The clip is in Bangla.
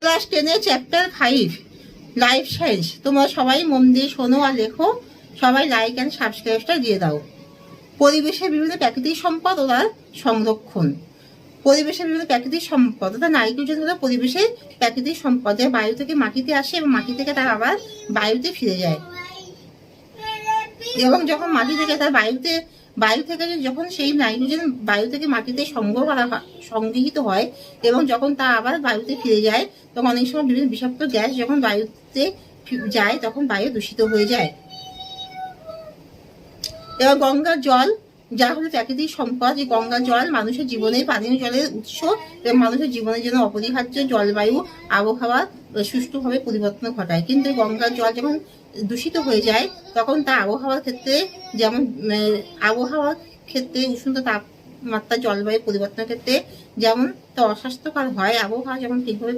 Class 10 chapter 5 life science. তোমরা সবাই মন দিয়ে শোনো আর লেখো, সবাই লাইক অ্যান্ড সাবস্ক্রাইবটা দিয়ে দাও। পরিবেশের বিভিন্ন প্রাকৃতিক সম্পদ ও তার সংরক্ষণ। পরিবেশের বিভিন্ন প্রাকৃতিক সম্পদ অর্থাৎ নাইট্রোজেন হলো পরিবেশের প্রাকৃতিক সম্পদ, যা বায়ু থেকে মাটিতে আসে এবং মাটি থেকে তার আবার বায়ুতে ফিরে যায়। এবং যখন মাটি থেকে তার বায়ু থেকে যখন সেই নাইট্রোজেন বায়ু থেকে মাটিতে সংগৃহীত হয় এবং যখন তা আবার বায়ুতে ফিরে যায়, তখন অনেক সময় বিভিন্ন বিষাক্ত গ্যাস যখন বায়ুতে যায় তখন বায়ু দূষিত হয়ে যায়। এবং গঙ্গার জল, যা হলো প্রাকৃতিক সম্পদ, এই গঙ্গার জল মানুষের জীবনে পানীয় জলের উৎস এবং মানুষের জীবনের জন্য অপরিহার্য। জলবায়ু আবহাওয়া সুষ্ঠুভাবে পরিবর্তন ঘটায়, কিন্তু গঙ্গার জল যখন দূষিত হয়ে যায় তখন তা আবহাওয়ার ক্ষেত্রে উষ্ণতা, তাপমাত্রা, জলবায়ু পরিবর্তনের ক্ষেত্রে যেমন তা অস্বাস্থ্যকর হয়। আবহাওয়া যখন ঠিকভাবে